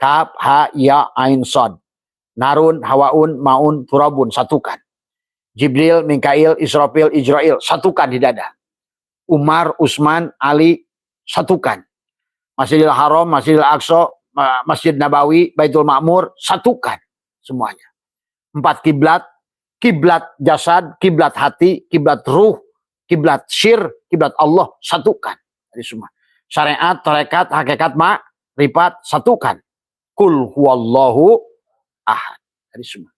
Kaf, ha, ya, ain, sod. Narun, hawaun, maun, turabun, satukan. Jibril, Mikail, Israfil, Ijrail, satukan di dada. Umar, Utsman, Ali, satukan. Masjidil Haram, Masjidil Aqsa, Masjid Nabawi, Baitul Ma'mur, satukan semuanya. 4 kiblat, kiblat jasad, kiblat hati, kiblat ruh, kiblat syir, kiblat Allah, satukan. Jadi semua. Syariat, tarekat, hakikat, ma'rifat, satukan. Kul huwallahu ahad. Jadi semua.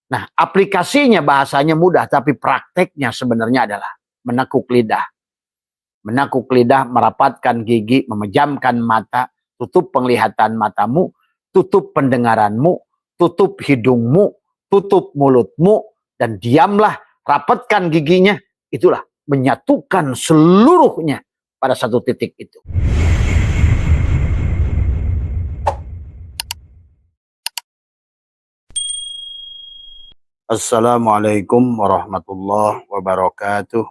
Nah, aplikasinya bahasanya mudah, tapi prakteknya sebenarnya adalah menekuk lidah. Menekuk lidah, merapatkan gigi, memejamkan mata, tutup penglihatan matamu, tutup pendengaranmu, tutup hidungmu, tutup mulutmu, dan diamlah, rapatkan giginya. Itulah menyatukan seluruhnya pada satu titik itu. Assalamualaikum warahmatullahi wabarakatuh.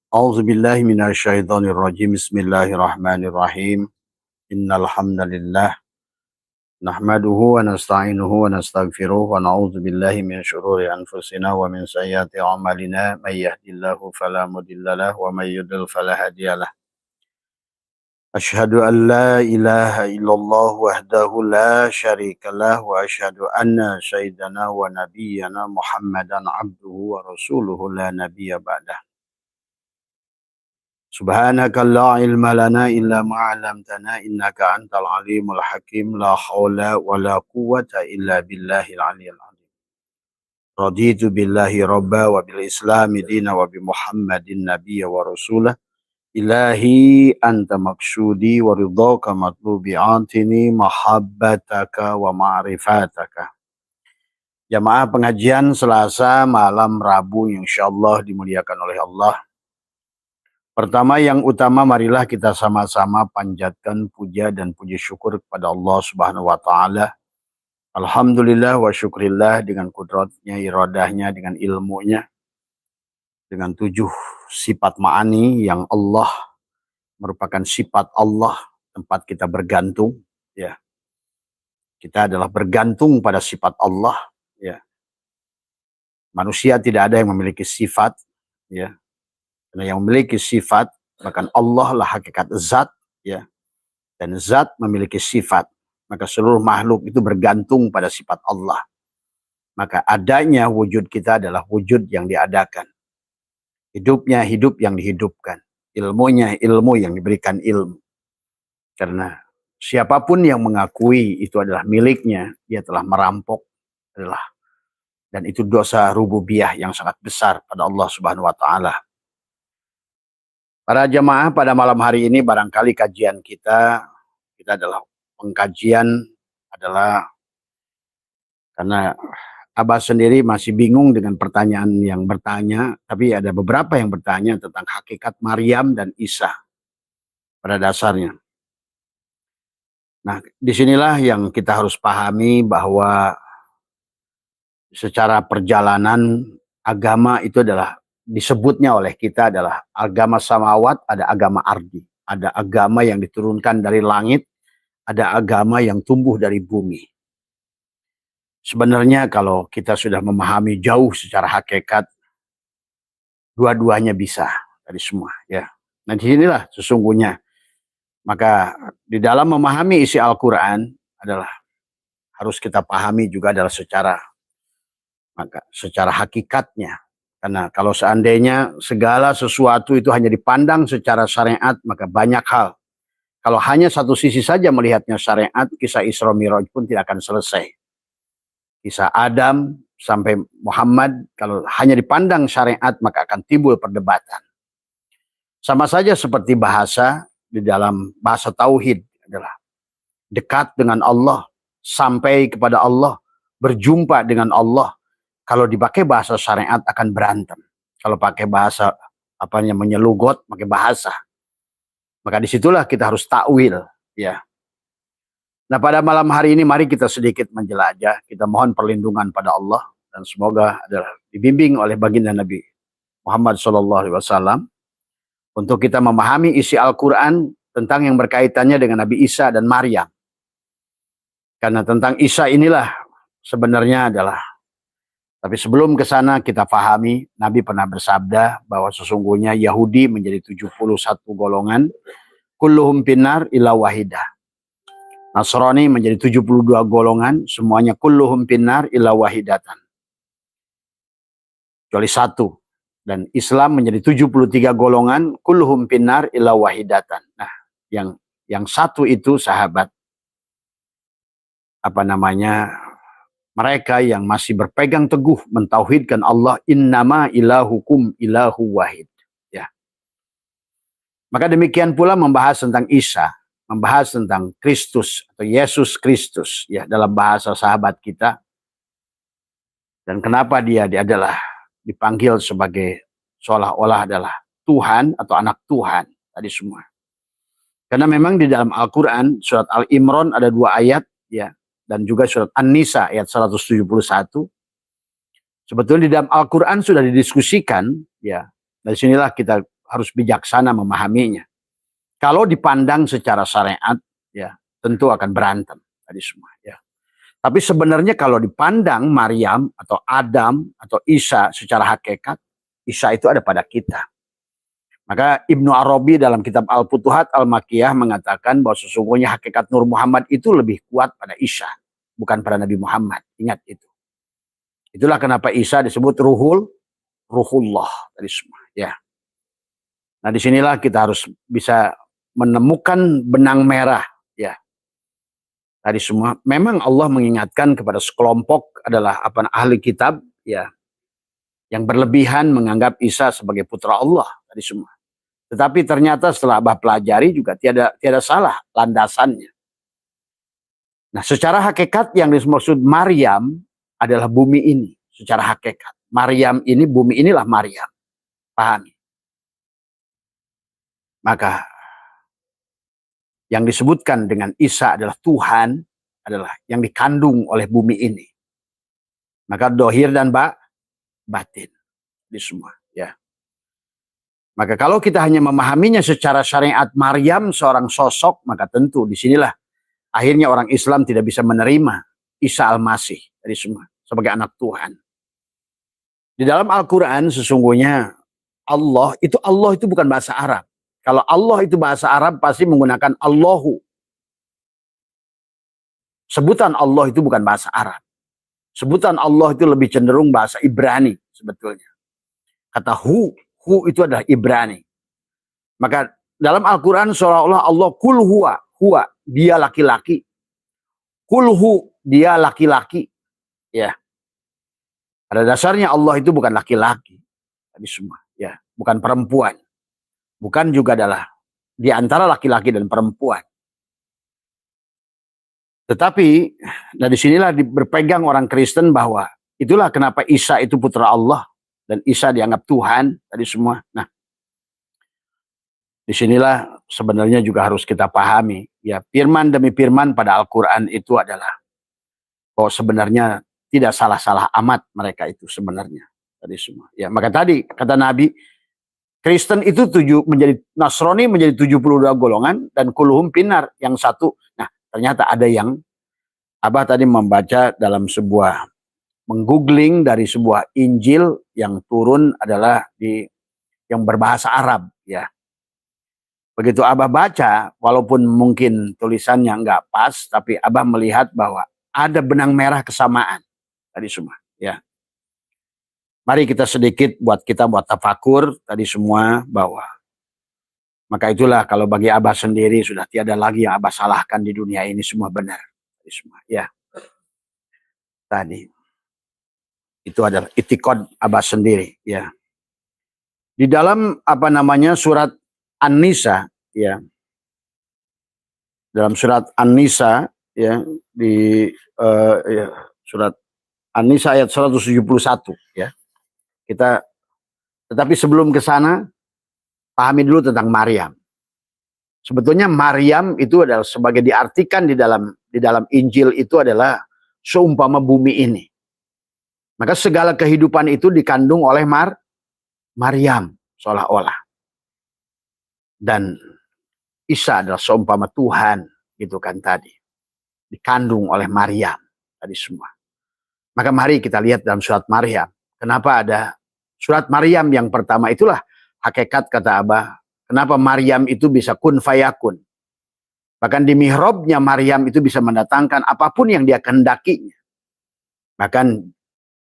A'udzubillahi minasyaitonirrajim. Bismillahirrahmanirrahim. Innal hamdalillah nahmaduhu wa nasta'inuhu wa nastaghfiruh wa na'udzu billahi min syururi anfusina wa min sayyiati a'malina may yahdihillahu fala mudhillalah wa may yudlil fala hadiyalah. Asyhadu an la ilaha illallah wahdahu la syarikalah wa asyhadu anna sayyidana wa nabiyyana Muhammadan abduhu wa rasuluhu la nabiyya ba'dah. Subhanaka la ilma lana illa ma 'allamtana innaka antal alimul hakim la haula wala quwwata illa billahil aliyyil azim. Raditu billahi rabba wa bil islami dina wa bi Muhammadin nabiyya wa rasulah. Ilahi anta maksudi wa ridhaka matlubi antini mahabbataka wa ma'rifataka. Jamaah pengajian Selasa malam Rabu yang insyaallah dimuliakan oleh Allah. Pertama yang utama, marilah kita sama-sama panjatkan puja dan puji syukur kepada Allah Subhanahu wa taala. Alhamdulillah wa syukrillah, dengan kudratnya, iradahnya, dengan ilmunya, dengan 7 sifat ma'ani yang Allah merupakan sifat Allah, tempat kita bergantung, ya. Kita adalah bergantung pada sifat Allah, ya. Manusia tidak ada yang memiliki sifat, ya. Karena yang memiliki sifat, bahkan Allah lah hakikat zat, ya. Dan zat memiliki sifat, maka seluruh makhluk itu bergantung pada sifat Allah. Maka adanya wujud kita adalah wujud yang diadakan. Hidupnya hidup yang dihidupkan. Ilmunya ilmu yang diberikan ilmu. Karena siapapun yang mengakui itu adalah miliknya, dia telah merampok, dan itu dosa rububiyah yang sangat besar pada Allah Subhanahu wa taala. Para jamaah, pada malam hari ini barangkali kajian kita adalah pengkajian adalah karena Abah sendiri masih bingung dengan pertanyaan yang bertanya, tapi ada beberapa yang bertanya tentang hakikat Maryam dan Isa pada dasarnya. Nah, disinilah yang kita harus pahami bahwa secara perjalanan agama itu adalah disebutnya oleh kita adalah agama samawat, ada agama ardi, ada agama yang diturunkan dari langit, ada agama yang tumbuh dari bumi. Sebenarnya kalau kita sudah memahami jauh secara hakikat, dua-duanya bisa dari semua, ya. Nah, disinilah sesungguhnya. Maka di dalam memahami isi Al-Quran adalah harus kita pahami juga adalah secara hakikatnya. Karena kalau seandainya segala sesuatu itu hanya dipandang secara syariat, maka banyak hal. Kalau hanya satu sisi saja melihatnya syariat, kisah Isra Mi'raj pun tidak akan selesai. Kisah Adam sampai Muhammad, kalau hanya dipandang syariat, maka akan timbul perdebatan. Sama saja seperti bahasa, di dalam bahasa tauhid adalah dekat dengan Allah, sampai kepada Allah, berjumpa dengan Allah. Kalau dipakai bahasa syariat akan berantem. Kalau pakai bahasa menyelugot, pakai bahasa, maka disitulah kita harus takwil, ya. Nah, pada malam hari ini mari kita sedikit menjelajah. Kita mohon perlindungan pada Allah dan semoga adalah dibimbing oleh baginda Nabi Muhammad SAW untuk kita memahami isi Al-Quran tentang yang berkaitannya dengan Nabi Isa dan Maryam. Karena tentang Isa inilah sebenarnya adalah, tapi sebelum ke sana kita pahami, Nabi pernah bersabda bahwa sesungguhnya Yahudi menjadi 71 golongan, kulluhum finnar illa wahidah. Nasrani menjadi 72 golongan, semuanya kulluhum finnar illa wahidatan, kecuali satu. Dan Islam menjadi 73 golongan, kulluhum finnar illa wahidatan. Nah, yang satu itu sahabat, mereka yang masih berpegang teguh mentauhidkan Allah, innama ilahukum ilahu wahid. Ya. Maka demikian pula membahas tentang Isa, membahas tentang Kristus atau Yesus Kristus, ya, dalam bahasa sahabat kita. Dan kenapa dia adalah dipanggil sebagai seolah-olah adalah Tuhan atau anak Tuhan tadi semua. Karena memang di dalam Al-Quran surat Al-Imran ada 2 ayat, ya, dan juga surat An-Nisa ayat 171. Sebetulnya di dalam Al-Quran sudah didiskusikan, ya. Dari sinilah kita harus bijaksana memahaminya. Kalau dipandang secara syariat, ya, tentu akan berantem tadi semua, ya. Tapi sebenarnya kalau dipandang Maryam atau Adam atau Isa secara hakikat, Isa itu ada pada kita. Maka Ibnu Arabi dalam kitab Al-Futuhat Al-Makkiyah mengatakan bahwa sesungguhnya hakikat Nur Muhammad itu lebih kuat pada Isa, bukan pada Nabi Muhammad. Ingat itu. Itulah kenapa Isa disebut Ruhullah tadi semua, ya. Nah, disinilah kita harus bisa menemukan benang merah, ya. Tadi semua memang Allah mengingatkan kepada sekelompok adalah ahli kitab, ya, yang berlebihan menganggap Isa sebagai putra Allah tadi semua. Tetapi ternyata setelah Abah pelajari juga tiada salah landasannya. Nah, secara hakikat yang dimaksud Maryam adalah bumi ini. Secara hakikat Maryam ini, bumi inilah Maryam. Pahami? Maka yang disebutkan dengan Isa adalah Tuhan, adalah yang dikandung oleh bumi ini. Maka dohir dan batin di semua, ya. Maka kalau kita hanya memahaminya secara syariat Maryam seorang sosok, maka tentu disinilah akhirnya orang Islam tidak bisa menerima Isa Al-Masih dari semua sebagai anak Tuhan. Di dalam Al-Quran sesungguhnya Allah itu bukan bahasa Arab. Kalau Allah itu bahasa Arab pasti menggunakan Allahu. Sebutan Allah itu bukan bahasa Arab. Sebutan Allah itu lebih cenderung bahasa Ibrani sebetulnya. Kata hu itu adalah Ibrani. Maka dalam Al-Quran seolah-olah Allah kul huwa, dia laki-laki. Kulhu, dia laki-laki. Ya. Pada dasarnya Allah itu bukan laki-laki. Tadi semua, ya, bukan perempuan. Bukan juga adalah di antara laki-laki dan perempuan. Tetapi dari sinilah berpegang orang Kristen bahwa itulah kenapa Isa itu putra Allah dan Isa dianggap Tuhan tadi semua. Nah, disinilah sebenarnya juga harus kita pahami, ya, firman demi firman pada Al-Quran itu adalah bahwa sebenarnya tidak salah-salah amat mereka itu sebenarnya tadi semua. Ya, maka tadi kata Nabi, Kristen itu Nasrani menjadi 72 golongan dan kulluhum finnar yang satu. Nah, ternyata ada yang Abah tadi membaca dalam sebuah menggoogling dari sebuah Injil yang turun adalah yang berbahasa Arab, ya. Begitu Abah baca, walaupun mungkin tulisannya nggak pas, tapi Abah melihat bahwa ada benang merah kesamaan tadi semua, ya. Mari kita sedikit buat tafakur tadi semua bahwa maka itulah kalau bagi Abah sendiri sudah tiada lagi yang Abah salahkan di dunia ini, semua benar tadi semua, ya. Tadi itu adalah itikad Abah sendiri, ya. Di dalam surat An-Nisa, ya. Dalam surat An-Nisa, ya, surat An-Nisa ayat 171, ya. Tetapi sebelum ke sana, pahami dulu tentang Maryam. Sebetulnya Maryam itu adalah sebagai diartikan di dalam Injil itu adalah seumpama bumi ini. Maka segala kehidupan itu dikandung oleh Maryam seolah-olah. Dan Isa adalah seumpama Tuhan, gitu kan tadi. Dikandung oleh Maryam tadi semua. Maka mari kita lihat dalam surat Maryam. Kenapa ada surat Maryam yang pertama itulah hakikat kata Abah. Kenapa Maryam itu bisa kun fayakun. Bahkan di mihrabnya Maryam itu bisa mendatangkan apapun yang dia kehendakinya. Bahkan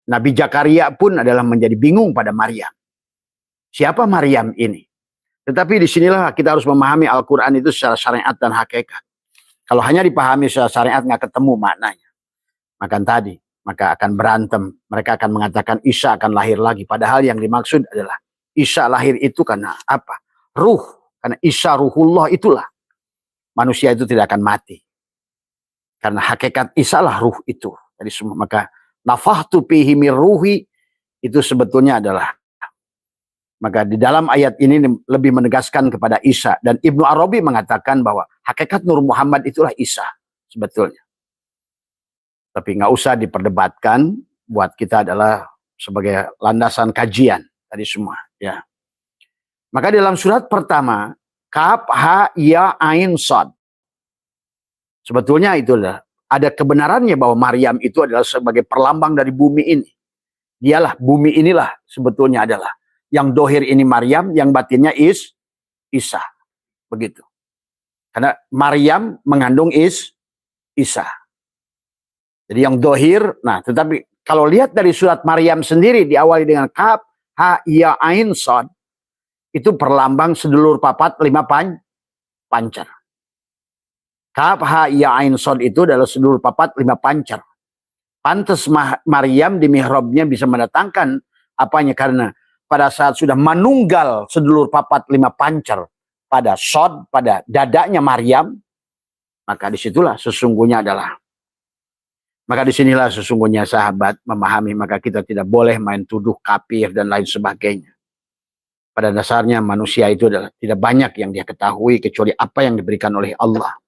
Nabi Zakaria pun adalah menjadi bingung pada Maryam. Siapa Maryam ini? Tetapi disinilah kita harus memahami Al-Quran itu secara syariat dan hakikat. Kalau hanya dipahami secara syariat nggak ketemu maknanya. Maka akan berantem. Mereka akan mengatakan Isa akan lahir lagi. Padahal yang dimaksud adalah Isa lahir itu karena apa? Ruh. Karena Isa ruhullah itulah. Manusia itu tidak akan mati. Karena hakikat Isa lah ruh itu. Jadi semua maka nafahtu fihi mir ruhi itu sebetulnya adalah. Maka di dalam ayat ini lebih menegaskan kepada Isa. Dan Ibnu Arabi mengatakan bahwa hakikat Nur Muhammad itulah Isa sebetulnya. Tapi nggak usah diperdebatkan, buat kita adalah sebagai landasan kajian tadi semua. Ya. Maka dalam surat pertama, Kaf, Ha, Ya, Ain, Shad. Sebetulnya itulah ada kebenarannya bahwa Maryam itu adalah sebagai perlambang dari bumi ini. Dialah, bumi inilah sebetulnya adalah. Yang dohir ini Maryam, yang batinnya Isa. Begitu. Karena Maryam mengandung Isa. Jadi yang dohir, nah tetapi kalau lihat dari surat Maryam sendiri diawali dengan Kaf, Ha, Ya, Ain, Shad. Itu perlambang sedulur papat 5 pancar. Kaf, Ha, Ya, Ain, Shad itu adalah sedulur papat 5 pancar. Pantes Maryam di mihrabnya bisa mendatangkan apanya karena pada saat sudah menunggal sedulur papat 5 pancar pada Shad, pada dadanya Maryam, maka disitulah sesungguhnya adalah. Maka disinilah sesungguhnya sahabat memahami, maka kita tidak boleh main tuduh kafir dan lain sebagainya. Pada dasarnya manusia itu adalah tidak banyak yang dia ketahui kecuali apa yang diberikan oleh Allah.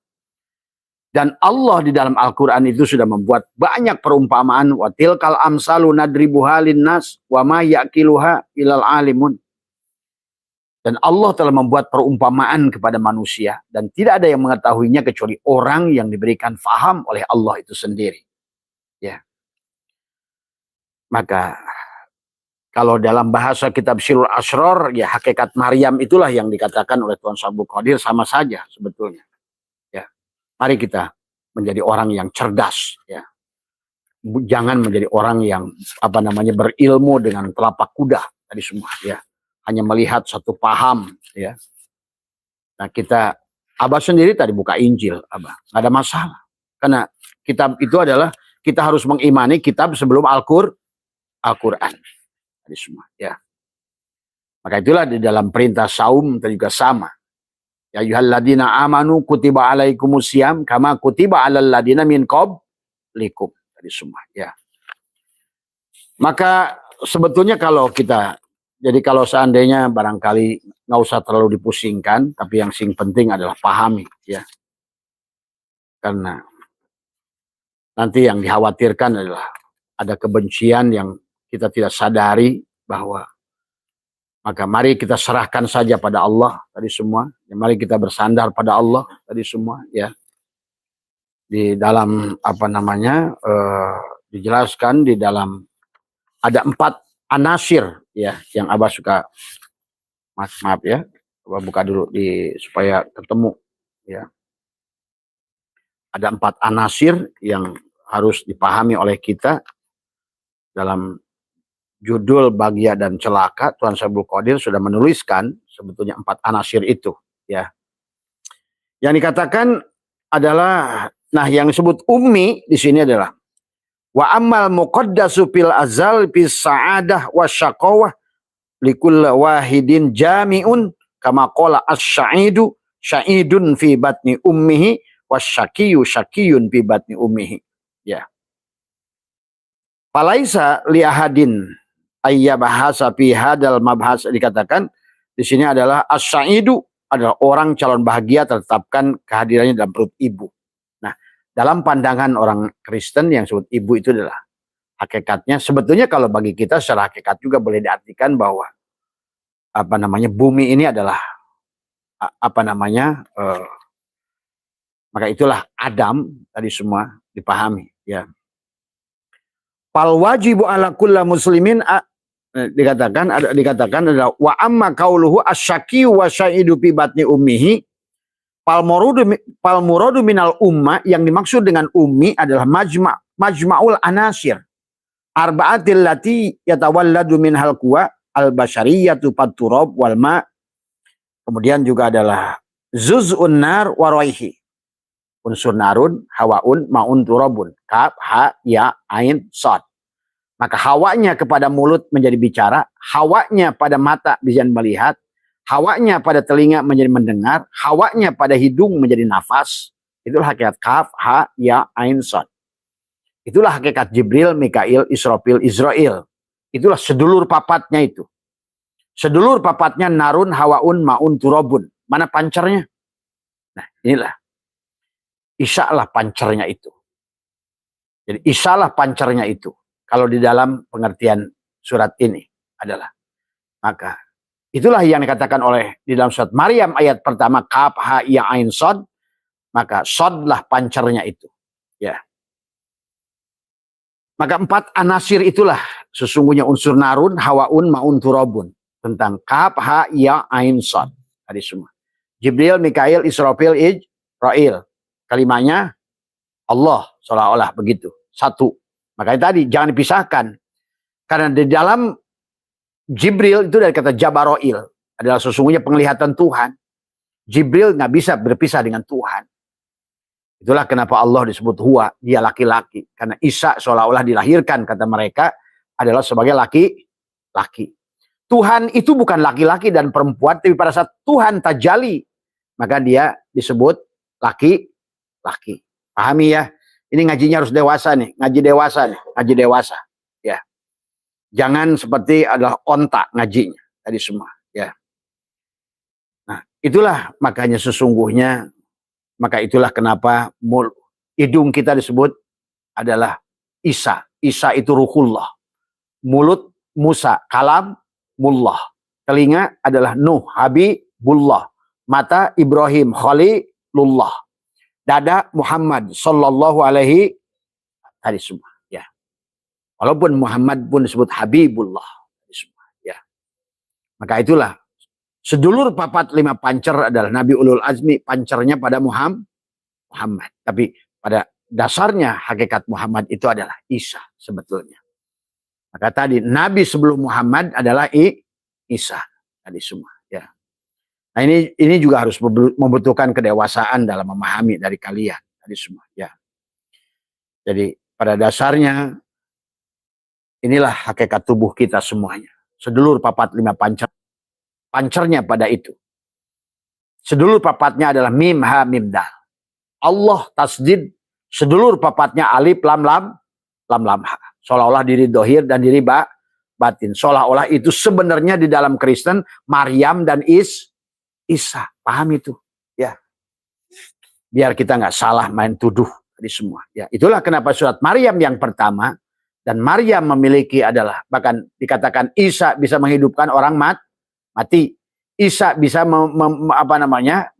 Dan Allah di dalam Al-Quran itu sudah membuat banyak perumpamaan. Wa tilkal amsalu nadribuha linnas wa ma yaqiluha ilal alimun. Dan Allah telah membuat perumpamaan kepada manusia. Dan tidak ada yang mengetahuinya kecuali orang yang diberikan faham oleh Allah itu sendiri. Ya. Maka kalau dalam bahasa kitab Sirul Asror, ya hakikat Maryam itulah yang dikatakan oleh Tuan Sabul Qadir sama saja sebetulnya. Ya. Mari kita menjadi orang yang cerdas, ya. Jangan menjadi orang yang berilmu dengan telapak kuda tadi semua, ya. Hanya melihat satu paham, ya. Nah, Abah sendiri tadi buka Injil, Abah. Nggak ada masalah. Karena kitab itu adalah kita harus mengimani kitab sebelum Al-Quran. Tadi semua, ya. Maka itulah di dalam perintah saum juga sama. Ya ayyuhalladzina amanu kutiba alaikumusiyam kama kutiba alal ladzina min qablikum. Tadi semua, ya. Maka sebetulnya jadi kalau seandainya barangkali nggak usah terlalu dipusingkan, tapi yang penting adalah pahami, ya. Karena nanti yang dikhawatirkan adalah ada kebencian yang kita tidak sadari bahwa maka mari kita serahkan saja pada Allah tadi semua. Ya, mari kita bersandar pada Allah tadi semua, ya. Di dalam dijelaskan di dalam ada 4 anasir, ya, yang Abah suka. Maaf ya, Abah buka dulu supaya ketemu, ya. Ada 4 anasir yang harus dipahami oleh kita. Dalam judul Bahagia dan Celaka, Tuan Sabul Qadir sudah menuliskan sebetulnya 4 anasir itu, ya. Yang dikatakan adalah, nah yang disebut ummi di sini adalah wa ammal muqaddasu fil azal bis sa'adah wasyaqawah likul wahidin jami'un kama qala asy-sya'idu sya'idun fi batni ummihi wasyaqiyu syaqiyun fi batni ummihi, ya. Falaisa li ahadin ayyabahasa fi hadal mabhas, dikatakan di sini adalah as-saidu adalah orang calon bahagia tertetapkan kehadirannya dalam perut ibu. Nah, dalam pandangan orang Kristen yang disebut ibu itu adalah hakikatnya sebetulnya kalau bagi kita secara hakikat juga boleh diartikan bahwa bumi ini adalah apa namanya, maka itulah Adam tadi semua dipahami, ya. Fal wajibu ala kulla muslimin, dikatakan adalah wa amma qauluhu asy-syaqi wa syaidu fi batni ummihi, fal muradu minal umma, yang dimaksud dengan ummi adalah majma'ul anasir arba'atil lati yatawalladu minhal quwa al basyariyatu fat turab wal ma. Kemudian juga adalah zuz'un nar wa raihi, unsur narun, hawaun, maun, turabun, kaf, ha, ya, ain, sad. Maka hawanya kepada mulut menjadi bicara, hawanya pada mata bisa melihat, hawanya pada telinga menjadi mendengar, hawanya pada hidung menjadi nafas. Itulah hakikat kaf, ha, ya, ain, sad. Itulah hakikat Jibril, Mikail, Israfil, Israel. Itulah sedulur papatnya itu. Sedulur papatnya narun, hawaun, maun, turabun. Mana pancernya? Nah, inilah. Isya lah pancernya itu. Jadi Isya lah pancernya itu. Kalau di dalam pengertian surat ini adalah. Maka itulah yang dikatakan oleh di dalam surat Maryam ayat pertama. Kaf, ha, ya, ain, sod. Maka sod lah pancernya itu. Ya. Maka 4 anasir itulah sesungguhnya unsur narun, hawaun, maun, turabun. Tentang kaf, ha, ya, ain, sod. Tadi semua. Jibril, Mikail, Israfil, Israel. Kalimanya Allah, seolah-olah begitu. Satu. Makanya tadi jangan dipisahkan. Karena di dalam Jibril itu dari kata Jabaroil. Adalah sesungguhnya penglihatan Tuhan. Jibril nggak bisa berpisah dengan Tuhan. Itulah kenapa Allah disebut huwa. Dia laki-laki. Karena Isa seolah-olah dilahirkan, kata mereka, adalah sebagai laki-laki. Tuhan itu bukan laki-laki dan perempuan. Tapi pada saat Tuhan tajali, maka dia disebut laki-laki. Pahami ya? Ini ngajinya harus dewasa nih. Ngaji dewasa nih. Ngaji dewasa. Ya. Jangan seperti adalah ontak ngajinya. Tadi semua. Ya. Nah, itulah makanya sesungguhnya. Maka itulah kenapa hidung kita disebut adalah Isa. Isa itu ruhullah. Mulut Musa. Kalam mullah. Telinga adalah Nuh. Habibullah. Mata Ibrahim. Khalilullah. Dada Muhammad sallallahu alaihi tadi semua, ya. Walaupun Muhammad pun disebut Habibullah tadi semua, ya. Maka itulah sedulur papat 5 pancer adalah Nabi Ulul Azmi, pancernya pada Muhammad. Tapi pada dasarnya hakikat Muhammad itu adalah Isa sebetulnya. Maka tadi Nabi sebelum Muhammad adalah Isa tadi semua, ya. Nah, ini juga harus membutuhkan kedewasaan dalam memahami dari kalian tadi semua, ya. Jadi pada dasarnya inilah hakikat tubuh kita semuanya. Sedulur papat 5 pancer, pancernya pada itu. Sedulur papatnya adalah mim ha mim dal. Allah tasdid, sedulur papatnya alif lam lam ha. Seolah-olah diri dohir dan diri batin. Seolah-olah itu sebenarnya di dalam Kristen Maryam dan Isa, paham itu, ya. Biar kita nggak salah main tuduh tadi semua, ya. Itulah kenapa surat Maryam yang pertama dan Maryam memiliki adalah bahkan dikatakan Isa bisa menghidupkan orang mati, Isa bisa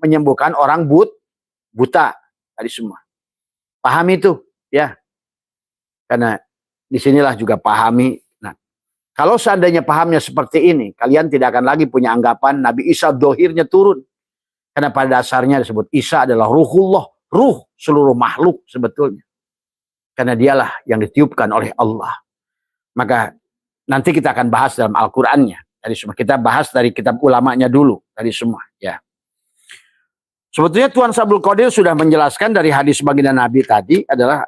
menyembuhkan orang buta tadi semua. Paham itu, ya. Karena disinilah juga pahami. Kalau seandainya pahamnya seperti ini, kalian tidak akan lagi punya anggapan Nabi Isa dohirnya turun. Karena pada dasarnya disebut Isa adalah ruhullah, ruh seluruh makhluk sebetulnya. Karena dialah yang ditiupkan oleh Allah. Maka nanti kita akan bahas dalam Al-Qur'annya. Tadi semua kita bahas dari kitab ulamanya dulu, tadi semua, ya. Sebetulnya Tuan Sabul Qadir sudah menjelaskan dari hadis baginda Nabi tadi adalah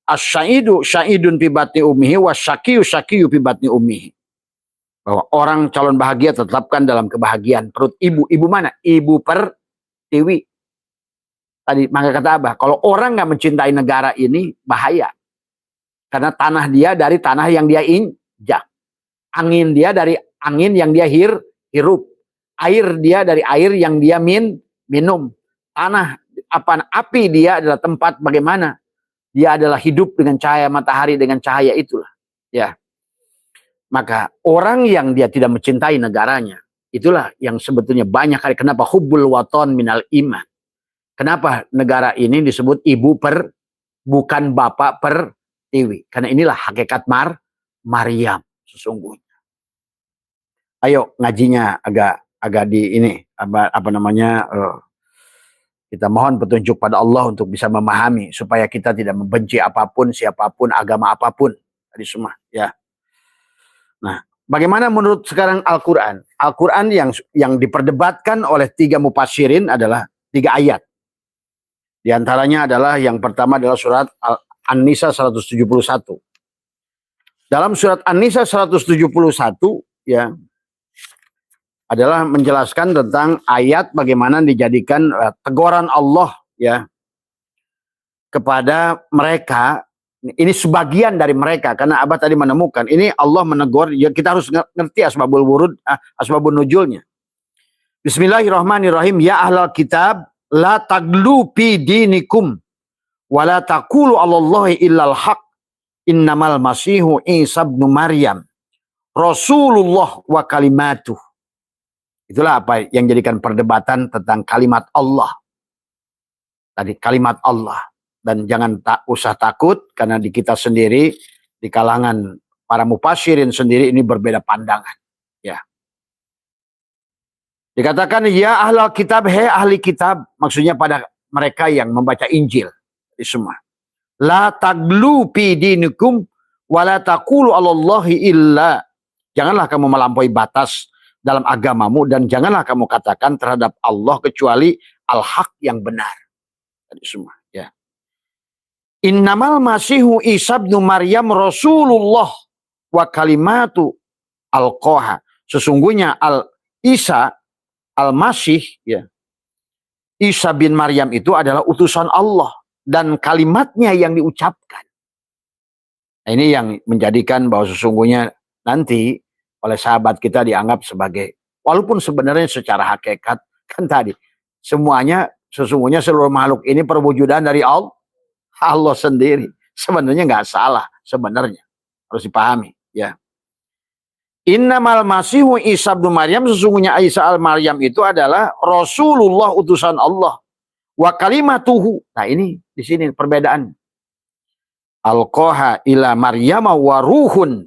as-syaidu syaidun fi batni ummihi wasyaqiyu syaqiyu fi batni ummihi. Bahwa orang calon bahagia tetapkan dalam kebahagiaan perut ibu. Ibu mana? Ibu pertiwi. Tadi maka kata Abah, kalau orang nggak mencintai negara ini bahaya. Karena tanah dia dari tanah yang dia injak. Angin dia dari angin yang dia hirup. Air dia dari air yang dia minum. Tanah api dia adalah tempat bagaimana dia adalah hidup dengan cahaya matahari, dengan cahaya itulah. Ya. Maka orang yang dia tidak mencintai negaranya, Itulah yang sebetulnya banyak kali kenapa hubbul waton minal iman. Kenapa negara ini disebut ibu bukan bapak pertiwi. Karena inilah hakikat Maryam sesungguhnya. Ayo ngajinya agak di ini apa namanya kita mohon petunjuk pada Allah untuk bisa memahami supaya kita tidak membenci apapun, siapapun, agama apapun tadi semua ya. Nah, bagaimana menurut sekarang Al-Qur'an? Al-Qur'an yang diperdebatkan oleh 3 mufassirin adalah 3 ayat. Di antaranya adalah yang pertama adalah surat An-Nisa 171. Dalam surat An-Nisa 171 ya adalah menjelaskan tentang ayat bagaimana dijadikan teguran Allah ya kepada mereka. Ini sebagian dari mereka karena Abah tadi menemukan ini Allah menegur ya, kita harus ngerti asbabul wurud, asbabun nuzulnya. Bismillahirrahmanirrahim. Ya ahlal kitab la taglu fi dinikum wa la taqulu 'alallahi illal haq. Innamal masihu Isa ibnu Maryam Rasulullah wa kalimatuh. Itulah apa yang jadikan perdebatan tentang kalimat Allah. Tadi kalimat Allah. Dan jangan usah takut karena di kita sendiri, di kalangan para mufassirin sendiri ini berbeda pandangan. Ya. Dikatakan ya ahlal kitab, he ahli kitab. Maksudnya pada mereka yang membaca Injil. Di semua. La taglu fi dinikum wa la taqulu 'alallahi illa. Janganlah kamu melampaui batas dalam agamamu dan janganlah kamu katakan terhadap Allah kecuali al-haq yang benar. Tadi semua, ya. Innamal masihu Isa ibnu Maryam Rasulullah wa kalimatu alqaha. Sesungguhnya Isa al-Masih ya. Isa bin Maryam itu adalah utusan Allah dan kalimatnya yang diucapkan. Nah, ini yang menjadikan bahwa sesungguhnya nanti oleh sahabat kita dianggap sebagai, walaupun sebenarnya secara hakikat kan tadi semuanya sesungguhnya seluruh makhluk ini perwujudan dari Allah sendiri. Sebenarnya nggak salah sebenarnya, harus dipahami ya. Innamal masihu Isa bin Maryam, sesungguhnya Isa al-Maryam itu adalah Rasulullah utusan Allah wa kalimatuhu. Nah ini di sini perbedaan. Alqaha ila Maryam wa ruhun,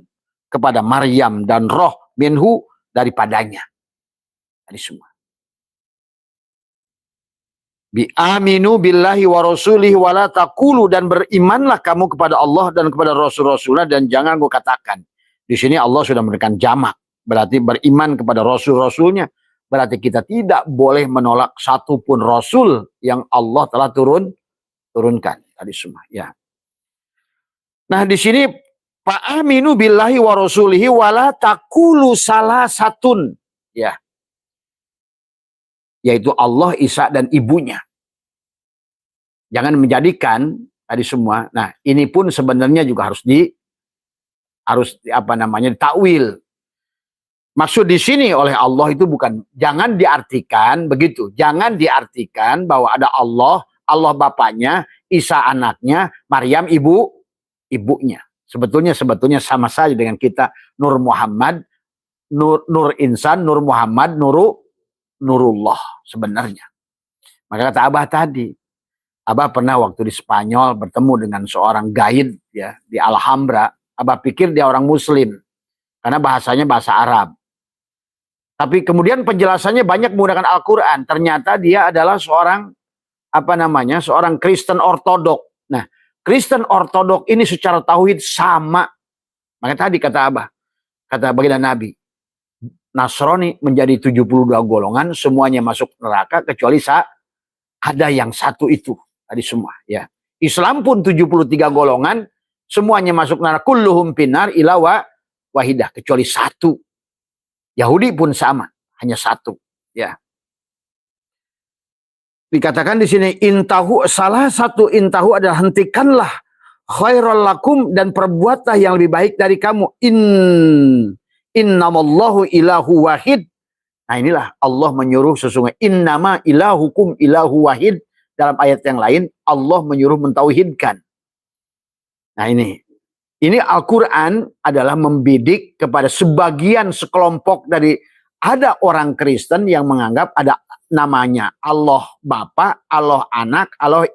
kepada Maryam dan roh minhu daripadanya. Ini semua. Bi aminu billahi wa rasulihi wa la taqulu, dan berimanlah kamu kepada Allah dan kepada rasul-rasulnya dan jangan kau katakan. Di sini Allah sudah memberikan jamak, berarti beriman kepada rasul-rasulnya, berarti kita tidak boleh menolak satupun rasul yang Allah telah turunkan tadi semua ya. Nah di sini fa aminu billahi wa rasulihi wa la taqulu salasatun ya. Yaitu Allah, Isa dan ibunya. Jangan menjadikan tadi semua. Nah, ini pun sebenarnya juga harus ditakwil. Maksud di sini oleh Allah itu bukan, jangan diartikan begitu. Jangan diartikan bahwa ada Allah bapaknya, Isa anaknya, Maryam ibunya. Sebetulnya sama saja dengan kita Nur Muhammad, Nur Insan, Nur Muhammad, Nurullah sebenarnya. Maka kata Abah tadi, Abah pernah waktu di Spanyol bertemu dengan seorang guide ya di Alhambra. Abah pikir dia orang Muslim karena bahasanya bahasa Arab. Tapi kemudian penjelasannya banyak menggunakan Al-Quran. Ternyata dia adalah seorang seorang Kristen Ortodok. Nah, Kristen Ortodok ini secara tauhid sama. Maka tadi kata Abah, kata baginda Nabi, Nasrani menjadi 72 golongan, semuanya masuk neraka kecuali ada yang satu itu tadi semua ya. Islam pun 73 golongan, semuanya masuk neraka, kulluhum finnar illa wahidah, kecuali satu. Yahudi pun sama, hanya satu ya. Dikatakan di sini salah satu intahu adalah hentikanlah, khairal lakum, dan perbuatlah yang lebih baik dari kamu. Innamallahu ilahu wahid. Nah inilah Allah menyuruh sesungguhnya innama ilahukum ilahu wahid. Dalam ayat yang lain Allah menyuruh mentauhidkan. Nah ini Al-Quran adalah membidik kepada sekelompok dari ada orang Kristen yang menganggap ada namanya Allah Bapa, Allah Anak, Allah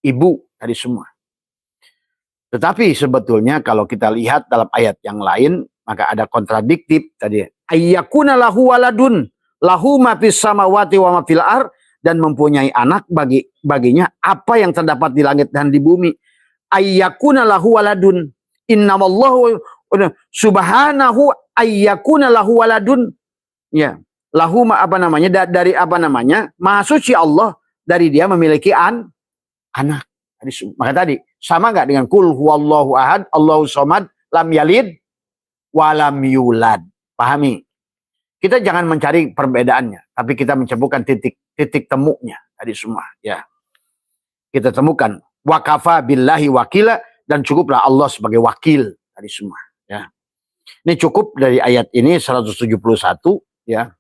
Ibu tadi semua. Tetapi sebetulnya kalau kita lihat dalam ayat yang lain, maka ada kontradiktif tadi. Ayyakuna lahu waladun, lahu ma fis samawati wa ma fil ar, dan mempunyai anak baginya apa yang terdapat di langit dan di bumi. Ayyakuna lahu waladun, innamallahu subhanahu ayyakuna lahu waladun. Ya, lahu apa namanya, dari apa namanya, maha suci Allah dari dia memiliki anak. Maka tadi sama nggak dengan kul huwallahu ahad, Allahu somad, lam yalid, walam yulad. Pahami? Kita jangan mencari perbedaannya, tapi kita mencobakan titik temunya tadi semua. Ya, kita temukan wakafa billahi wakila, dan cukuplah Allah sebagai wakil tadi semua. Ya, ini cukup dari ayat ini 171. Ya.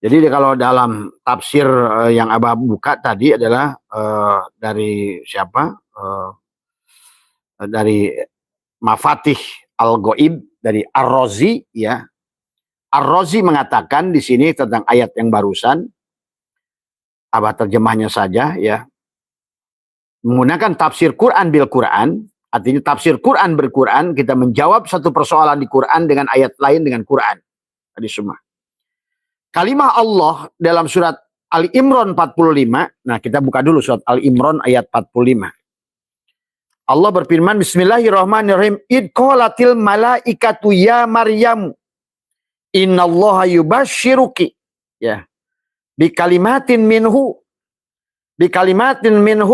Jadi kalau dalam tafsir yang Abah buka tadi adalah dari siapa? Dari Mafatih Al-Ghaib dari Ar-Razi, ya. Ar-Razi mengatakan di sini tentang ayat yang barusan, Abah terjemahnya saja, ya. Menggunakan tafsir Quran bil Quran, artinya tafsir Quran berquran, kita menjawab satu persoalan di Quran dengan ayat lain dengan Quran. Tadi semua. Kalimah Allah dalam surat Ali Imran 45. Nah, kita buka dulu surat Ali Imran ayat 45. Allah berfirman, Bismillahirrahmanirrahim. Id qalatil malaikatu ya Maryam, innallaha yubashiruki. Ya. Bikalimatin minhu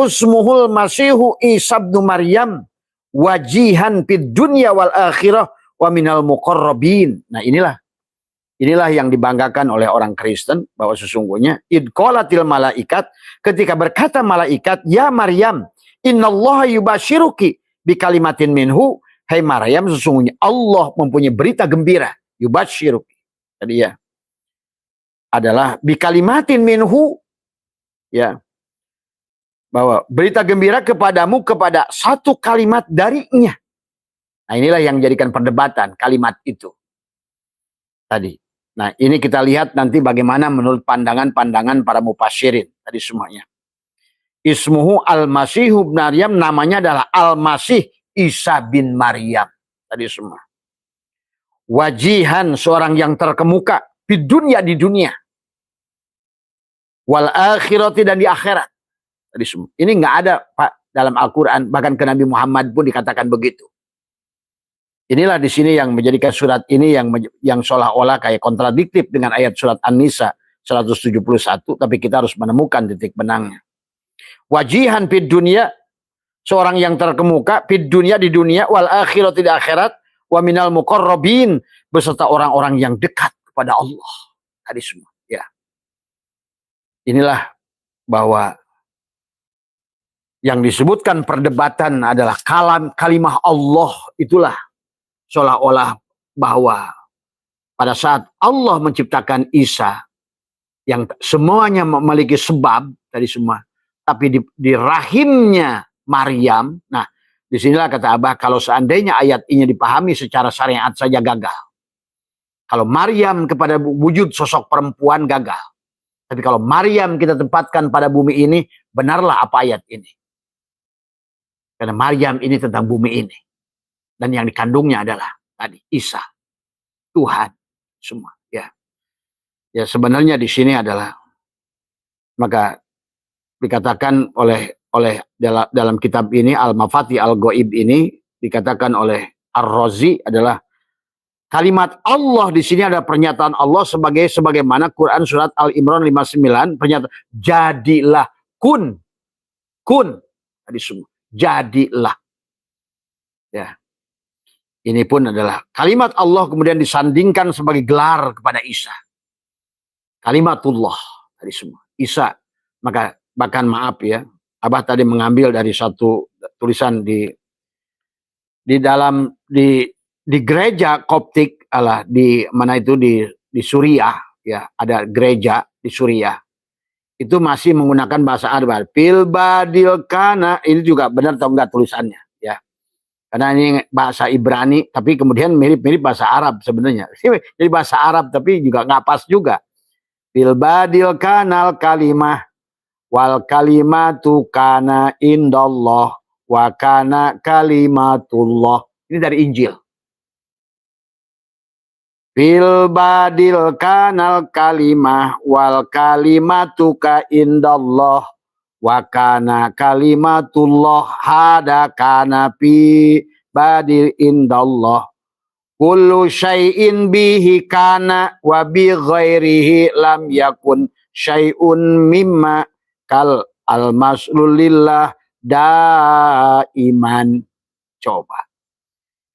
ismuhul masihu Isa ibnu Maryam wajihan fid dunya wal akhirah wa minal muqarrabin. Nah, Inilah yang dibanggakan oleh orang Kristen, bahwa sesungguhnya id qalatil malaikat, ketika berkata malaikat, ya Maryam, innallaha yubashiruki bikalimatin minhu, hai Maryam, sesungguhnya Allah mempunyai berita gembira, yubashiruki. Jadi ya, adalah bikalimatin minhu, ya, bahwa berita gembira kepadamu kepada satu kalimat darinya. Nah, inilah yang jadikan perdebatan kalimat itu tadi. Nah, ini kita lihat nanti bagaimana menurut pandangan-pandangan para mufassirin tadi semuanya. Ismuhu al-Masih ibn Maryam, namanya adalah Al-Masih Isa bin Maryam tadi semua. Wajihan, seorang yang terkemuka di dunia. Wal akhirati, dan di akhirat tadi semua. Ini nggak ada Pak dalam Al-Qur'an, bahkan ke Nabi Muhammad pun dikatakan begitu. Inilah di sini yang menjadikan surat ini yang seolah-olah kayak kontradiktif dengan ayat surat An-Nisa 171, tapi kita harus menemukan titik benangnya. Wajihan fid dunya, seorang yang terkemuka fid dunya, di dunia, wal akhirat, di akhirat, wa minal muqarrabin, beserta orang-orang yang dekat kepada Allah. Tadi semua, ya. Inilah bahwa yang disebutkan perdebatan adalah kalimah Allah, itulah seolah-olah bahwa pada saat Allah menciptakan Isa, yang semuanya memiliki sebab dari semua, tapi di rahimnya Maryam. Nah, disinilah kata Abah, kalau seandainya ayat ini dipahami secara syariat saja gagal. Kalau Maryam kepada wujud sosok perempuan gagal. Tapi kalau Maryam kita tempatkan pada bumi ini, benarlah apa ayat ini. Karena Maryam ini tentang bumi ini. Dan yang dikandungnya adalah tadi Isa, Tuhan semua. Ya, ya sebenarnya di sini adalah, maka dikatakan oleh dalam kitab ini Al-Mafatih Al-Ghaib ini, dikatakan oleh Ar-Razi adalah kalimat Allah di sini ada pernyataan Allah sebagaimana Quran surat Al-Imran 59, pernyataan jadilah, kun tadi semua, jadilah. Ya. Ini pun adalah kalimat Allah kemudian disandingkan sebagai gelar kepada Isa. Kalimatullah tadi semua. Isa. Maka bahkan maaf ya, Abah tadi mengambil dari satu tulisan di gereja Koptik, di mana itu di Suriah, ya, ada gereja di Suriah. Itu masih menggunakan bahasa Arab. Fil badil kana, ini juga benar atau enggak tulisannya, ya. Karena ini bahasa Ibrani, tapi kemudian mirip-mirip bahasa Arab sebenarnya. Jadi bahasa Arab, tapi juga nggak pas juga. Bil badil kanal kalimah wal kalimatu kana indallah wa kana kalimatullah. Ini dari Injil. Bil badil kanal kalimah wal kalimatu ka indallah wa kana kalimatullah hada kana fi badil indallah. Kullu syai'in bihi kana wa bi ghairihi lam yakun syai'un mimma kal almaslulillah daiman. Coba.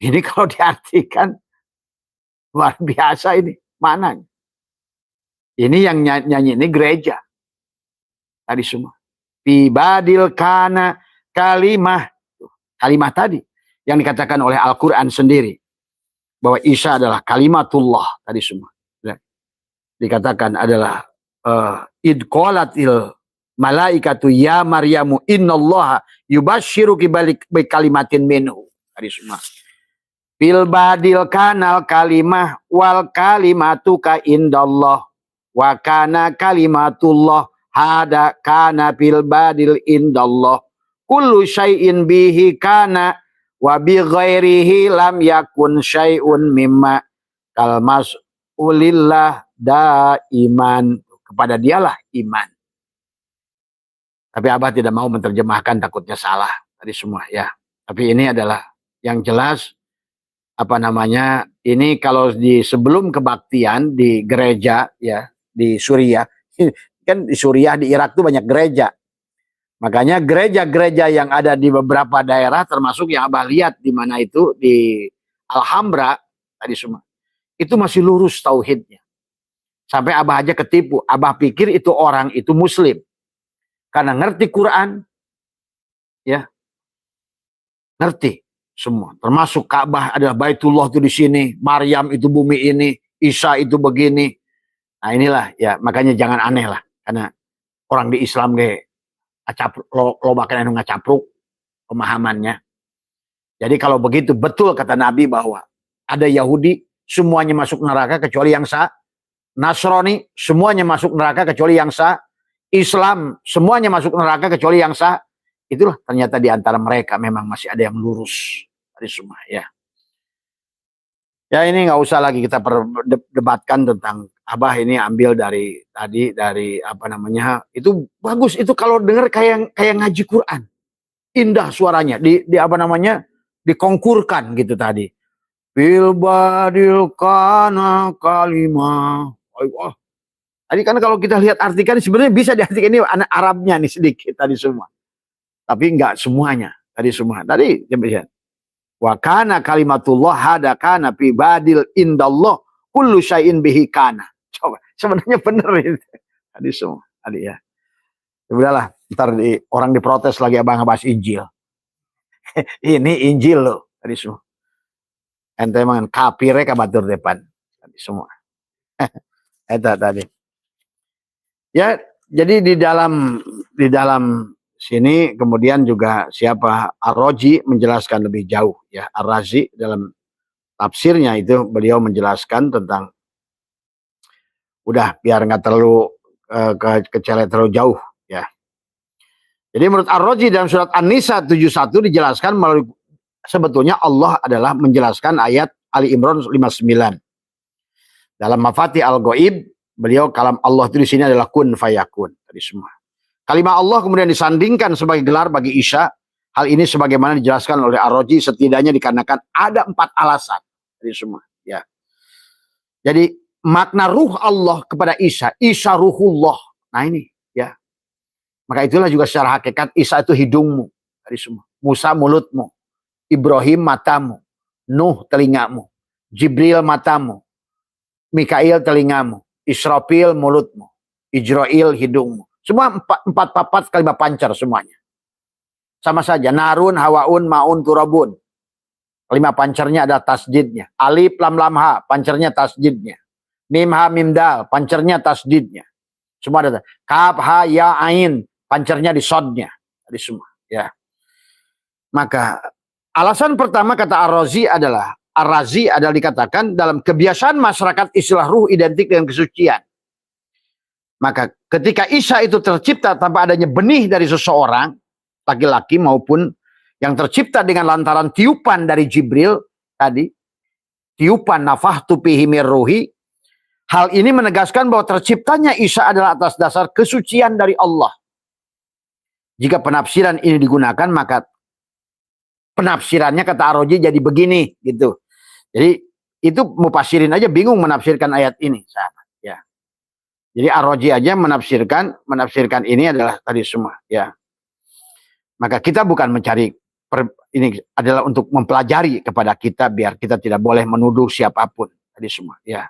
Ini kalau diartikan luar biasa ini maknanya. Ini yang nyanyi ini gereja. Tadi semua. Bibadil kana kalimah. Kalimah tadi yang dikatakan oleh Al-Quran sendiri. Bahwa Isa adalah kalimatullah tadi semua. Ya. Dikatakan adalah idqalatil malaikatu ya Maryamu innallaha yubasyiruki bi kalimatin minhu. Tadi semua. Bil badil kanal kalimah wal kalimatu ka indallah wa kana kalimatullah hada kana bil badil indallah kullu syai'in bihi kana wa bi ghairihi lam yakun syai'un mimma kal mas'ulillah daiman. Kepada dialah iman. Tapi Abah tidak mau menerjemahkan, takutnya salah tadi semua ya. Tapi ini adalah yang jelas apa namanya, ini kalau di sebelum kebaktian di gereja ya di Suriah, kan di Suriah di Irak tuh banyak gereja. Makanya gereja-gereja yang ada di beberapa daerah termasuk yang Abah lihat di mana itu di Alhambra tadi semua. Itu masih lurus tauhidnya. Sampai Abah aja ketipu, Abah pikir itu orang itu muslim. Karena ngerti Quran ya. Ngerti semua, termasuk Ka'bah adalah Baitullah itu di sini, Maryam itu bumi ini, Isa itu begini. Nah inilah ya, makanya jangan aneh lah, karena orang di Islam ge lo bahkan anu ngacapruk pemahamannya. Jadi kalau begitu betul kata Nabi bahwa ada Yahudi semuanya masuk neraka kecuali yang sah, Nasrani semuanya masuk neraka kecuali yang sah, Islam semuanya masuk neraka kecuali yang sah. Itulah ternyata di antara mereka memang masih ada yang lurus dari semua ya. Ya ini nggak usah lagi kita perdebatkan tentang Abah ini ambil dari tadi dari apa namanya itu bagus itu kalau dengar kayak ngaji Quran indah suaranya di apa namanya dikongkurkan gitu tadi. Bil badil kana kalimah. Oh, tadi kan kalau kita lihat artikan sebenarnya bisa diartikan ini anak Arabnya nih sedikit tadi semua. Tapi enggak semuanya. Tadi semua. Tadi ya. Wa kana kalimatullah hada kana fi badil indallah kullu syai'in bihi kana. Coba. Sebenarnya benar itu. Tadi semua. Tadi ya. Udahlah. Ntar orang diprotes lagi abang ngebahas Injil. Ini Injil loh. Tadi semua. Ente mangan kapire ka batur depan. Tadi semua. Eta tadi. Ya, jadi di dalam sini kemudian juga siapa Ar-Razi menjelaskan lebih jauh ya. Ar-Razi dalam tafsirnya itu beliau menjelaskan tentang udah biar nggak terlalu kecelet terlalu jauh ya. Jadi menurut Ar-Razi dalam surat An-Nisa 71 dijelaskan melalui sebetulnya Allah adalah menjelaskan ayat Ali Imran 59. Dalam Mafati Al-Ghaib beliau kalam Allah itu di sini adalah kun fayakun tadi semua. Kalimat Allah kemudian disandingkan sebagai gelar bagi Isa. Hal ini sebagaimana dijelaskan oleh Ar-Razi setidaknya dikarenakan ada 4 alasan dari semua. Ya. Jadi makna ruh Allah kepada Isa, Isa ruhullah. Nah ini ya. Maka itulah juga secara hakikat Isa itu hidungmu dari semua. Musa mulutmu, Ibrahim matamu, Nuh telingamu, Jibril matamu, Mikail telingamu, Israfil mulutmu, Ijrail hidungmu. Semua empat papat kalimat pancar semuanya. Sama saja. Narun, hawaun, maun, turabun. Kalimat pancarnya ada tasdidnya. Alif, lam, lam, ha. Pancarnya tasdidnya. Mim, ha, mim, dal. Pancarnya tasdidnya. Semua ada. Kaf, ha, ya, ain. Pancarnya di sodnya. Di semua. Ya. Maka Alasan pertama kata Ar-Razi adalah dikatakan dalam kebiasaan masyarakat istilah ruh identik dengan kesucian. Maka ketika Isa itu tercipta tanpa adanya benih dari seseorang, laki-laki maupun yang tercipta dengan lantaran tiupan dari Jibril tadi, tiupan nafahtu fihi mir ruhi, hal ini menegaskan bahwa terciptanya Isa adalah atas dasar kesucian dari Allah. Jika penafsiran ini digunakan, maka penafsirannya kata Ar-Razi jadi begini gitu. Jadi itu mufasirin aja bingung menafsirkan ayat ini, sahabat. Ya. Jadi Ar-Razi aja menafsirkan ini adalah tadi semua. Ya. Maka kita bukan mencari ini adalah untuk mempelajari kepada kita biar kita tidak boleh menuduh siapapun tadi semua. Ya.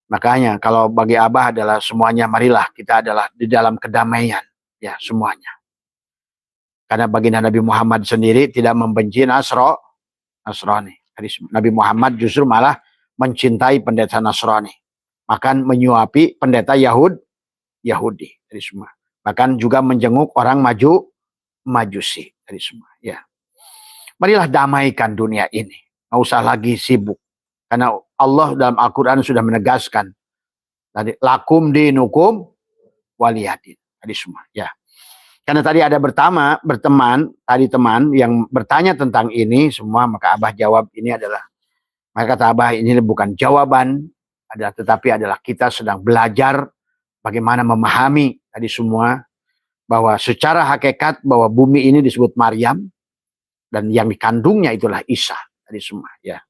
Makanya kalau bagi Abah adalah semuanya marilah kita adalah di dalam kedamaian. Ya semuanya. Karena baginda Nabi Muhammad sendiri tidak membenci Nasrani. Nabi Muhammad justru malah mencintai pendeta Nasrani. Bahkan menyuapi pendeta Yahudi. Dari semua. Bahkan juga menjenguk orang Majusi. Dari semua. Ya. Marilah damaikan dunia ini. Nggak usah lagi sibuk. Karena Allah dalam Al-Quran sudah menegaskan. Tadi, lakum dinukum waliyadin. Tadi semua. Ya. Karena tadi ada teman yang bertanya tentang ini semua, maka Abah jawab ini adalah, maka kata Abah ini bukan jawaban, tetapi adalah kita sedang belajar bagaimana memahami tadi semua, bahwa secara hakikat bahwa bumi ini disebut Maryam, dan yang dikandungnya itulah Isa, tadi semua. Ya.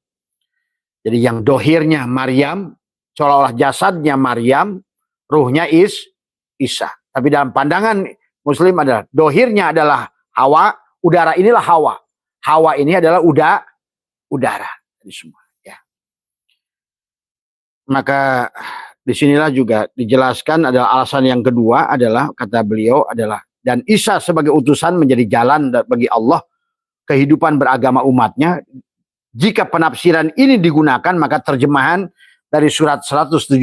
Jadi yang dohirnya Maryam, seolah-olah jasadnya Maryam, ruhnya Isa. Tapi dalam pandangan Muslim adalah dohirnya adalah Hawa, udara inilah Hawa. Hawa ini adalah udara. Ini semua. Ya. Maka disinilah juga dijelaskan adalah alasan yang kedua adalah kata beliau adalah dan Isa sebagai utusan menjadi jalan bagi Allah kehidupan beragama umatnya. Jika penafsiran ini digunakan maka terjemahan dari surat 171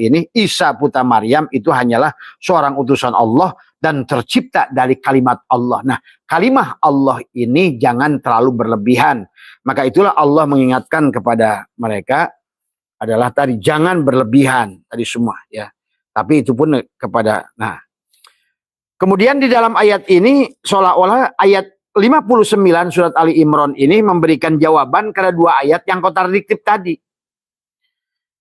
ini Isa putra Maryam itu hanyalah seorang utusan Allah dan tercipta dari kalimat Allah. Nah, kalimat Allah ini jangan terlalu berlebihan. Maka itulah Allah mengingatkan kepada mereka adalah tadi jangan berlebihan tadi semua ya. Tapi itu pun kepada kemudian di dalam ayat ini seolah-olah ayat 59 surat Ali Imran ini memberikan jawaban karena dua ayat yang kontradiktif tadi.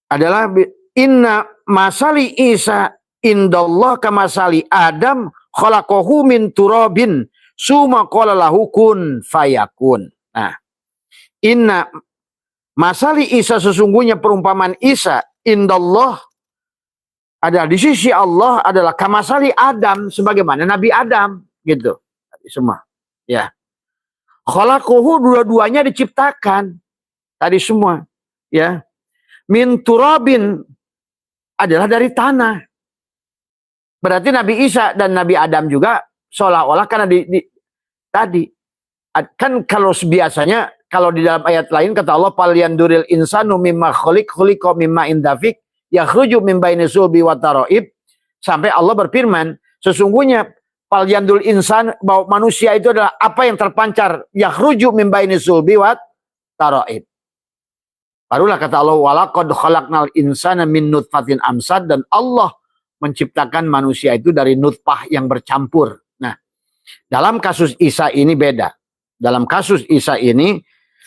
Adalah inna masali Isa indallah kamasali Adam khalaqahu min turabin summa qala lahu kun fayakun. Nah, inna masali Isa sesungguhnya perumpamaan Isa indallah adalah di sisi Allah adalah kamasali Adam sebagaimana Nabi Adam gitu. Semua. Ya. Khalaqahu dua-duanya diciptakan tadi semua. Ya. Min turabin adalah dari tanah. Berarti Nabi Isa dan Nabi Adam juga seolah-olah karena tadi kan kalau biasanya kalau di dalam ayat lain kata Allah falyanduril insanu mimma khuliqa mimma indafik yakhruju min baini sulbi wa taraib sampai Allah berfirman sesungguhnya falyandul insan bahwa manusia itu adalah apa yang terpancar yakhruju min baini sulbi wa taraib. Barulah kata Allah walaqad khalaqnal insana min nutfatin amsad dan Allah menciptakan manusia itu dari nutfah yang bercampur. Nah, dalam kasus Isa ini beda. Dalam kasus Isa ini,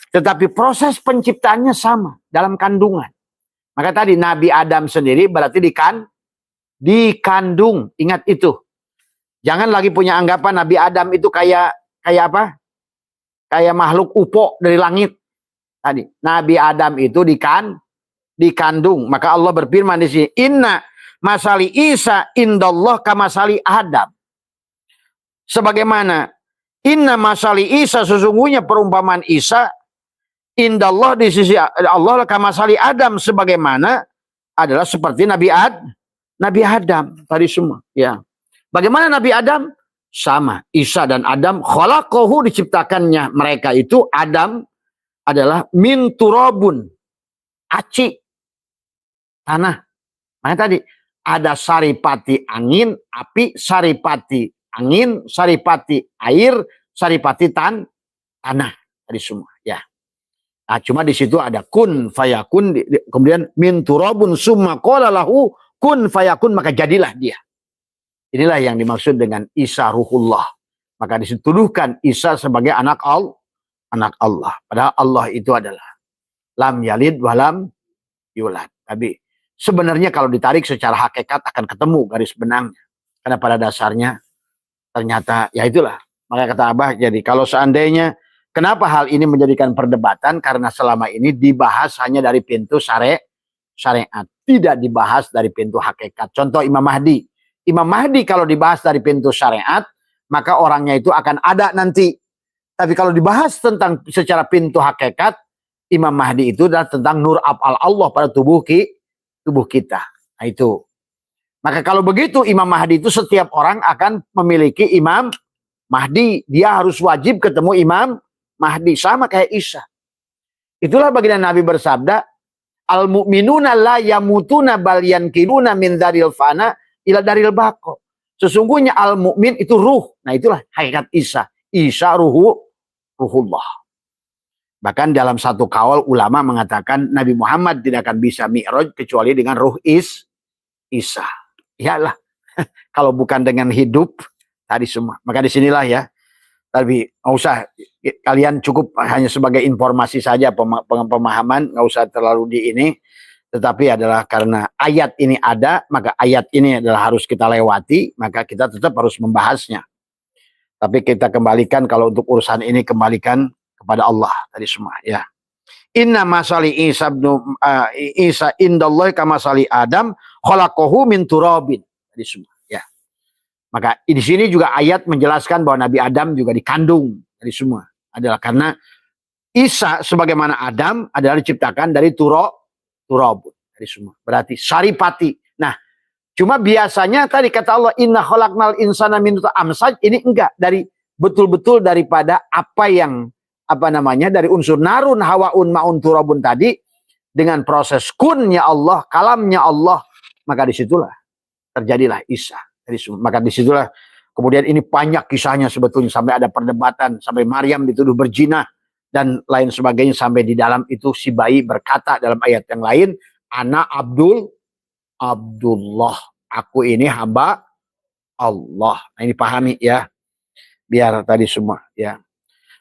tetapi proses penciptaannya sama dalam kandungan. Maka tadi Nabi Adam sendiri berarti dikandung. Ingat itu. Jangan lagi punya anggapan Nabi Adam itu kayak apa? Kayak makhluk UFO dari langit. Tadi Nabi Adam itu dikandung. Maka Allah berfirman di sini, inna masali Isa indallah kamasali Adam. Sebagaimana inna masali Isa sesungguhnya perumpamaan Isa indallah di sisi Allah kamasali Adam sebagaimana adalah seperti Nabi Adam tadi semua ya. Bagaimana Nabi Adam? Sama. Isa dan Adam khalaqahu diciptakannya mereka itu Adam adalah min turabun aci tanah. Makanya tadi ada saripati angin, api, saripati angin, saripati air, saripati tanah. Ana tadi semua ya. Nah, cuma di situ ada kun fayakun, kemudian min turabun summa qala lahu kun fayakun, maka jadilah dia. Inilah yang dimaksud dengan Isa ruhullah. Maka dituduhkan Isa sebagai anak Allah. Padahal Allah itu adalah lam yalid walam yulad. Tapi sebenarnya kalau ditarik secara hakikat akan ketemu garis benangnya. Karena pada dasarnya ternyata ya itulah. Maka kata Abah, jadi kalau seandainya kenapa hal ini menjadikan perdebatan, karena selama ini dibahas hanya dari pintu syariat, tidak dibahas dari pintu hakikat. Contoh Imam Mahdi. Imam Mahdi kalau dibahas dari pintu syariat, maka orangnya itu akan ada nanti. Tapi kalau dibahas tentang secara pintu hakikat, Imam Mahdi itu adalah tentang nur af'al Allah pada tubuh kita. Nah itu. Maka kalau begitu Imam Mahdi itu setiap orang akan memiliki Imam Mahdi. Dia harus wajib ketemu Imam Mahdi. Sama kayak Isa. Itulah baginda Nabi bersabda, al-mu'minuna la yamutuna bal yankiluna min daril fana ila daril baqo. Sesungguhnya al-mu'min itu ruh. Nah itulah hakikat Isa. Isa ruhullah. Bahkan dalam satu kaul ulama mengatakan Nabi Muhammad tidak akan bisa mi'raj kecuali dengan ruh Isa. Iyalah. Kalau bukan dengan hidup tadi semua. Maka disinilah ya. Tapi nggak usah, kalian cukup hanya sebagai informasi saja, pemahaman, nggak usah terlalu di ini. Tetapi adalah karena ayat ini ada, maka ayat ini adalah harus kita lewati, maka kita tetap harus membahasnya. Tapi kita kembalikan, kalau untuk urusan ini kembalikan kepada Allah tadi semua ya. Inna masali Isa Isa indallahi kamasali Adam khalaqahu min turabin tadi semua ya. Maka di sini juga ayat menjelaskan bahwa Nabi Adam juga dikandung tadi semua, adalah karena Isa sebagaimana Adam adalah diciptakan dari turabun tadi semua. Berarti saripati. Nah, cuma biasanya tadi kata Allah inna khalaqnal insana min amsaj, ini enggak dari betul-betul daripada apa yang dari unsur narun hawaun maun turabun tadi, dengan proses kunnya Allah, kalamnya Allah, maka disitulah terjadilah Isa. Maka disitulah kemudian ini banyak kisahnya sebetulnya, sampai ada perdebatan, sampai Maryam dituduh berzina dan lain sebagainya, sampai di dalam itu si bayi berkata dalam ayat yang lain, ana Abdullah, aku ini hamba Allah. Nah, ini pahami ya, biar tadi semua ya.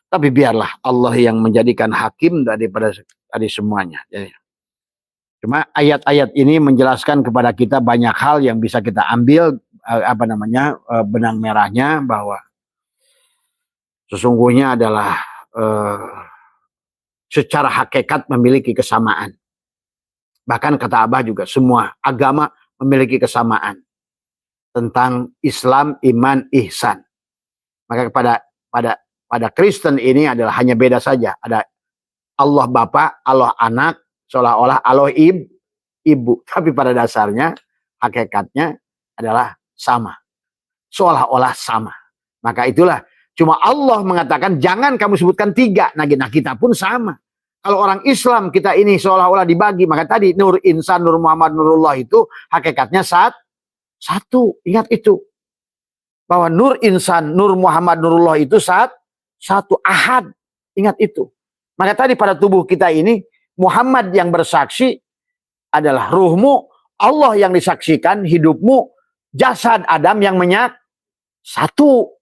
Tapi biarlah Allah yang menjadikan hakim daripada tadi semuanya. Jadi, cuma ayat-ayat ini menjelaskan kepada kita banyak hal yang bisa kita ambil benang merahnya, bahwa sesungguhnya adalah secara hakikat memiliki kesamaan. Bahkan kata Abah juga semua agama memiliki kesamaan tentang Islam, iman, ihsan. Maka pada Kristen ini adalah hanya beda saja. Ada Allah Bapa, Allah Anak, seolah-olah Allah Ibu. Tapi pada dasarnya, hakikatnya adalah sama. Seolah-olah sama. Maka itulah, cuma Allah mengatakan, jangan kamu sebutkan tiga. Nah kita pun sama. Kalau orang Islam, kita ini seolah-olah dibagi. Maka tadi, Nur Insan, Nur Muhammad, Nurullah itu, hakikatnya satu. Ingat itu. Bahwa Nur Insan, Nur Muhammad, Nurullah itu satu, ahad. Ingat itu. Maka tadi pada tubuh kita ini, Muhammad yang bersaksi adalah ruhmu, Allah yang disaksikan hidupmu, jasad Adam yang satu.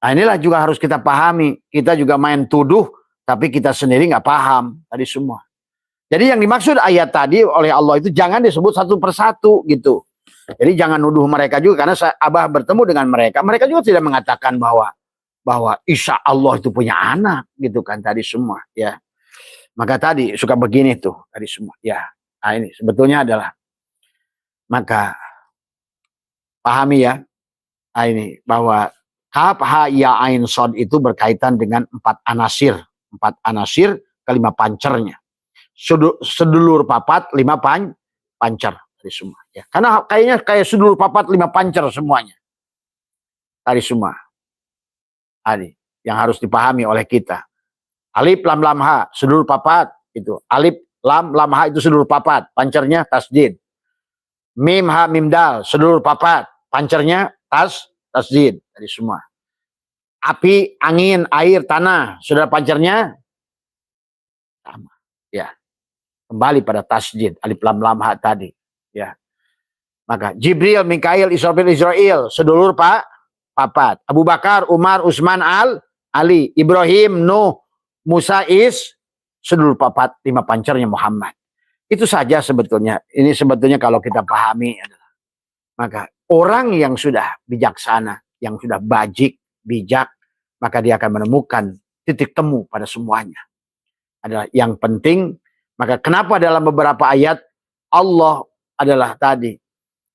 Nah inilah juga harus kita pahami. Kita juga main tuduh, tapi kita sendiri nggak paham tadi semua. Jadi yang dimaksud ayat tadi oleh Allah itu jangan disebut satu persatu gitu. Jadi jangan nuduh mereka juga, karena Abah bertemu dengan mereka. Mereka juga tidak mengatakan bahwa Isa Allah itu punya anak gitu kan tadi semua ya. Maka tadi suka begini tuh tadi semua ya. Nah ini sebetulnya adalah, maka pahami ya, nah ini bahwa kaf ha ya ain sod itu berkaitan dengan empat anasir kelima pancernya. Sedulur papat lima pancer tadi semua ya. Karena kayaknya kayak sedulur papat lima pancer semuanya tadi semua. Ini yang harus dipahami oleh kita. Alif lam lam ha sedulur papat itu. Alif lam lam ha itu sedulur papat, pancernya tasdid. Mim ha mim dal sedulur papat, pancernya tasdid dari semua. Api, angin, air, tanah. Sudah pancarnya? Sama. Ya. Kembali pada tasjid. Alif lam lam ha tadi. Ya. Maka Jibril, Mikail, Israfil, Israel. Sedulur papat. Abu Bakar, Umar, Utsman, Ali. Ibrahim, Nuh, Musa, sedulur papat. 5 pancarnya Muhammad. Itu saja sebetulnya. Ini sebetulnya kalau kita pahami adalah. Maka orang yang sudah bijaksana, yang sudah bijak, maka dia akan menemukan titik temu pada semuanya. Adalah yang penting, maka kenapa dalam beberapa ayat Allah adalah tadi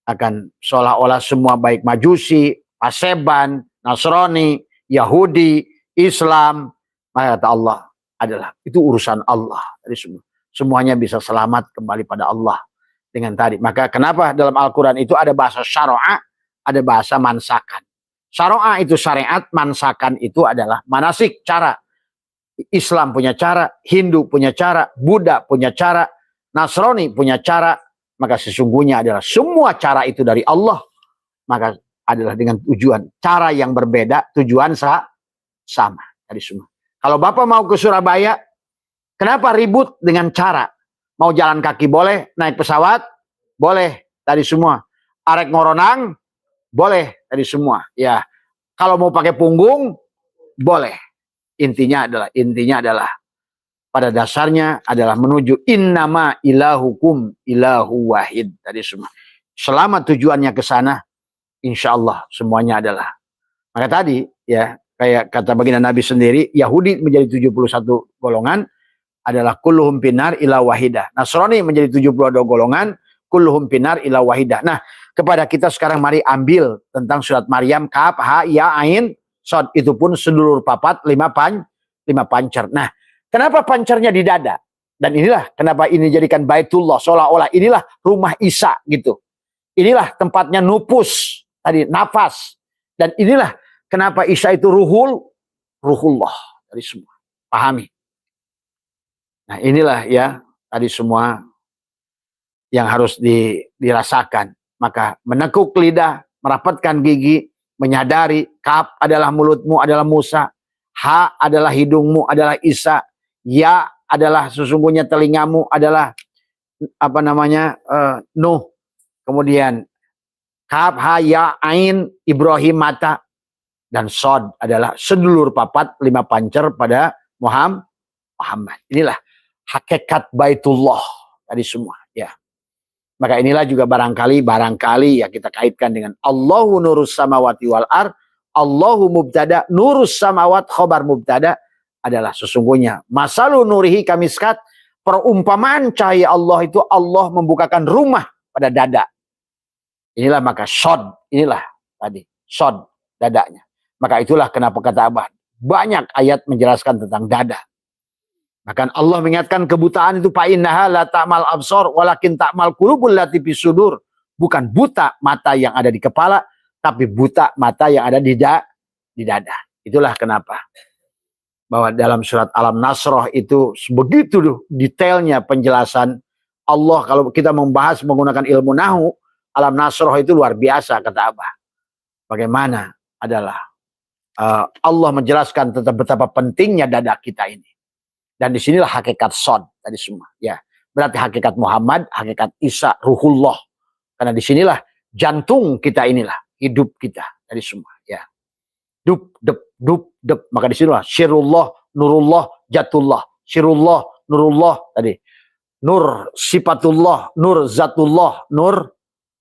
akan seolah-olah semua baik Majusi, Paseban, Nasrani, Yahudi, Islam, maka kata Allah adalah itu urusan Allah. Jadi semuanya bisa selamat kembali pada Allah dengan tadi. Maka kenapa dalam Al-Quran itu ada bahasa syara'a, ada bahasa mansakan. Syara'a itu syariat, mansakan itu adalah manasik, cara. Islam punya cara, Hindu punya cara, Buddha punya cara, Nasrani punya cara. Maka sesungguhnya adalah semua cara itu dari Allah. Maka adalah dengan tujuan. Cara yang berbeda, tujuan sama. Dari semua. Kalau Bapak mau ke Surabaya, kenapa ribut dengan cara? Mau jalan kaki boleh, naik pesawat boleh, tadi semua. Arek ngoronang boleh, tadi semua. Ya, kalau mau pakai punggung boleh. Intinya adalah pada dasarnya adalah menuju innama ilahukum ilahu wahid, tadi semua. Selama tujuannya ke sana, insya Allah semuanya adalah. Maka tadi ya kayak kata baginda Nabi sendiri, Yahudi menjadi 71 golongan adalah kulluhum pinar ila wahidah. Nasrani menjadi 72 golongan, kulluhum pinar ila wahidah. Nah, kepada kita sekarang mari ambil tentang surat Maryam, kaf, ha, ya, ain, sod. Itu pun sedulur papat, 5 pancar. Nah, kenapa pancarnya di dada? Dan inilah kenapa ini jadikan Baitullah, seolah-olah inilah rumah Isa gitu. Inilah tempatnya nupus, tadi nafas. Dan inilah kenapa Isa itu ruhullah dari semua. Pahami. Nah, inilah ya tadi semua yang harus dirasakan. Maka menekuk lidah, merapatkan gigi, menyadari kaf adalah mulutmu adalah Musa, ha adalah hidungmu adalah Isa, ya adalah sesungguhnya telingamu adalah Nuh, kemudian kaf, ha, ya, ain, Ibrahim mata, dan sod adalah sedulur papat 5 pancar pada Muhammad. Inilah hakikat Baitullah tadi semua ya. Maka inilah juga barangkali ya kita kaitkan dengan Allahu nurus samawati wal ar, Allahu mubtada, nurus samawat khobar mubtada adalah sesungguhnya masalu nurihi kamiskat, perumpamaan cahaya Allah itu Allah membukakan rumah pada dada. Inilah maka sod, inilah tadi sod dadanya. Maka itulah kenapa kata Abah banyak ayat menjelaskan tentang dada. Bahkan Allah mengingatkan kebutaan itu fa'innaha la ta'mal absor walakin ta'mal qulubul lati fis sudur. Bukan buta mata yang ada di kepala, tapi buta mata yang ada di dada. Itulah kenapa bahwa dalam surat Al-Nasrah itu begitu detailnya penjelasan Allah. Kalau kita membahas menggunakan ilmu nahu, Al-Nasrah itu luar biasa kata Abah. Bagaimana adalah Allah menjelaskan tentang betapa pentingnya dada kita ini. Dan disinilah hakikat sod tadi semua. Ya, berarti hakikat Muhammad, hakikat Isa, ruhullah. Karena disinilah jantung kita inilah hidup kita tadi semua. Ya, dup, dep. Maka disinilah syirullah, nurullah, jatullah. Syirullah, nurullah tadi. Nur sifatullah, nur zatullah, nur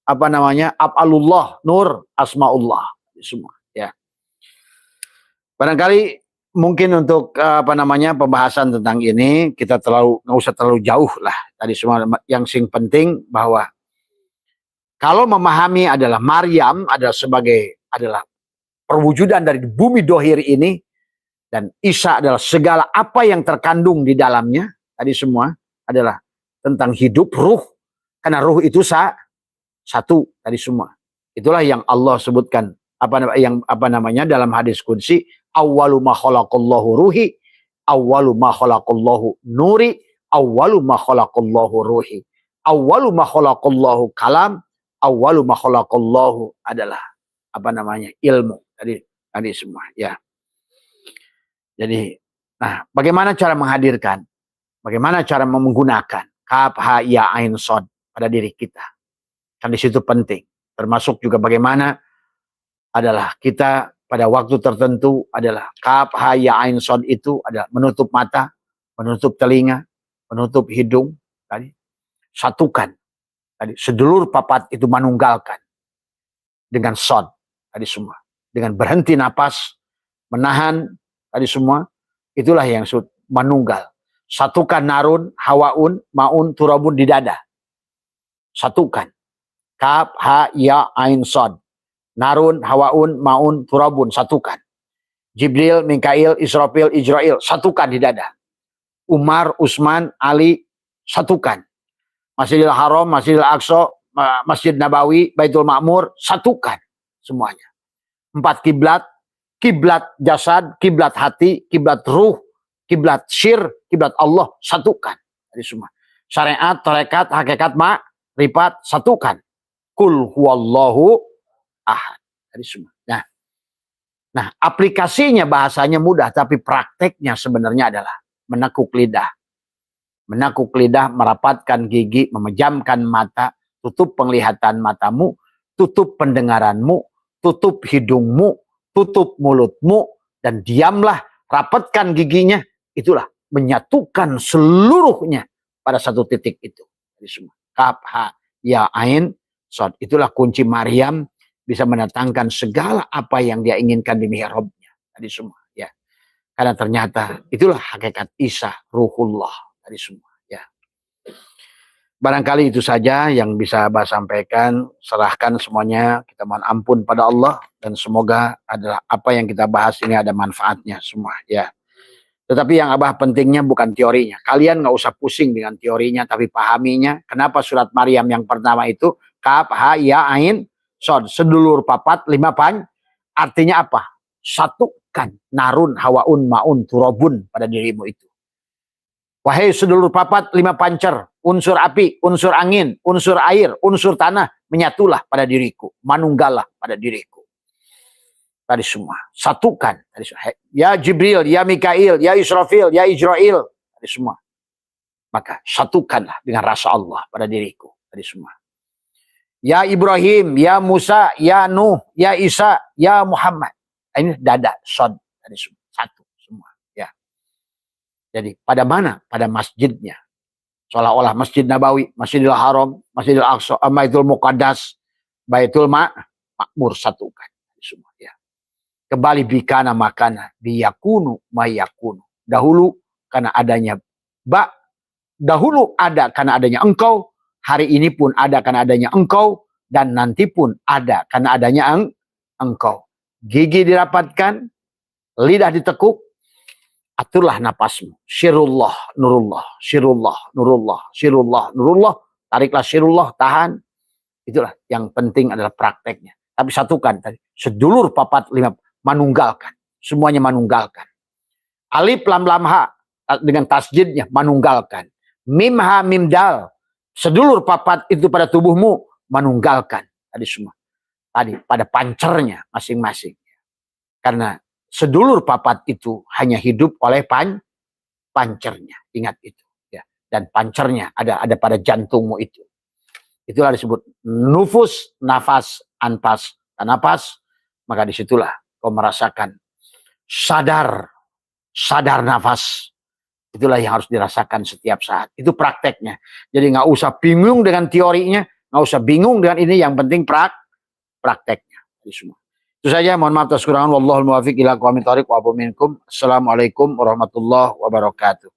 af'alullah, nur asmaullah. Semua. Ya. Barangkali mungkin untuk pembahasan tentang ini kita nggak usah terlalu jauh lah tadi semua. Yang penting bahwa kalau memahami adalah Maryam adalah perwujudan dari bumi dohir ini, dan Isa adalah segala apa yang terkandung di dalamnya tadi semua adalah tentang hidup ruh, karena ruh itu satu tadi semua. Itulah yang Allah sebutkan dalam hadis qudsi, awwalu ma khalaqallahu ruhi, awwalu ma khalaqallahu nuri, awwalu ma khalaqallahu ruhi, awwalu ma khalaqallahu kalam, awwalu ma khalaqallahu adalah ilmu tadi semua ya. Jadi, nah, bagaimana cara menghadirkan? Bagaimana cara menggunakan kaf, ha, ya, ain, sod pada diri kita? Kan di situ penting. Termasuk juga bagaimana adalah kita pada waktu tertentu adalah kaf, ha, ya, ain, sod itu adalah menutup mata, menutup telinga, menutup hidung, tadi satukan, tadi sedulur papat itu manunggalkan dengan sod tadi semua, dengan berhenti napas, menahan tadi semua, itulah yang manunggal. Satukan narun, hawaun, maun, turabun di dada. Satukan. Kaf, ha, ya, ain, sod. Narun, hawaun, maun, turabun. Satukan. Jibril, Mikail, Israfil, Ijrail. Satukan di dada. Umar, Utsman, Ali. Satukan. Masjidil Haram, Masjidil Aqsa, Masjid Nabawi, Baitul Ma'mur. Satukan semuanya. 4 kiblat. Kiblat jasad, kiblat hati, kiblat ruh, kiblat syir, kiblat Allah, satukan. Jadi semua. Syariat, tarekat, hakikat, ma'rifat, satukan. Kul huwallahu ahad. Jadi semua. Nah, aplikasinya bahasanya mudah, tapi prakteknya sebenarnya adalah menekuk lidah. Menekuk lidah, merapatkan gigi, memejamkan mata, tutup penglihatan matamu, tutup pendengaranmu, tutup hidungmu, tutup mulutmu, dan diamlah, rapatkan giginya, itulah menyatukan seluruhnya pada satu titik itu. Jadi semua. Kaf, ha, ya, ain, sod. Itulah kunci Maryam bisa mendatangkan segala apa yang dia inginkan di mihrabnya. Tadi semua. Ya. Karena ternyata itulah hakikat Isa, ruhullah. Tadi semua. Ya. Barangkali itu saja yang bisa Abah sampaikan. Serahkan semuanya. Kita mohon ampun pada Allah. Dan semoga adalah apa yang kita bahas ini ada manfaatnya semua. Ya. Tetapi yang Abah pentingnya bukan teorinya. Kalian nggak usah pusing dengan teorinya. Tapi pahaminya. Kenapa surat Maryam yang pertama itu. Kaf, ha, ya, ain, sod. Sedulur papat, 5 pan. Artinya apa? Satukan. Narun, hawaun, maun, turabun pada dirimu itu. Wahai sedulur papat 5 pancer, unsur api, unsur angin, unsur air, unsur tanah, menyatulah pada diriku, manunggalah pada diriku. Tadi semua, satukan. Tadi semua. Ya Jibril, ya Mikail, ya Israfil, ya Ijrail, tadi semua. Maka satukanlah dengan rasa Allah pada diriku, tadi semua. Ya Ibrahim, ya Musa, ya Nuh, ya Isa, ya Muhammad. Ini dada, sod, tadi semua. Satu semua. Ya. Jadi pada mana? Pada masjidnya. Seolah-olah Masjid Nabawi, Masjidil Haram, Masjidil Aqsa, Baitul Muqaddas, Baitul Ma'mur, satukan. Semua, ya. Kembali bikana makana, biyakunu mayakunu. Dahulu karena adanya dahulu ada karena adanya engkau, hari ini pun ada karena adanya engkau, dan nanti pun ada karena adanya engkau. Gigi dirapatkan, lidah ditekuk, aturlah napasmu. Syirullah, nurullah, syirullah, nurullah, syirullah, nurullah. Tariklah syirullah, tahan. Itulah yang penting adalah prakteknya. Tapi satukan tadi. Sedulur papat 5, manunggalkan. Semuanya manunggalkan. Alif lam lam ha dengan tasjidnya manunggalkan. Mim ha mim dal. Sedulur papat itu pada tubuhmu manunggalkan. Tadi semua. Tadi pada pancernya masing-masing. Karena sedulur papat itu hanya hidup oleh pancernya. Ingat itu. Ya. Dan pancernya ada pada jantungmu itu. Itulah disebut nufus, nafas, anpas, napas. Maka disitulah kau merasakan sadar nafas. Itulah yang harus dirasakan setiap saat. Itu prakteknya. Jadi nggak usah bingung dengan teorinya. Nggak usah bingung dengan ini. Yang penting prakteknya. Itu semua. Itu saja, mohon maaf atas kekurangan. Wallahul muwaffiq ila aqwamit thoriq wa afu minkum. Assalamualaikum warahmatullahi wabarakatuh.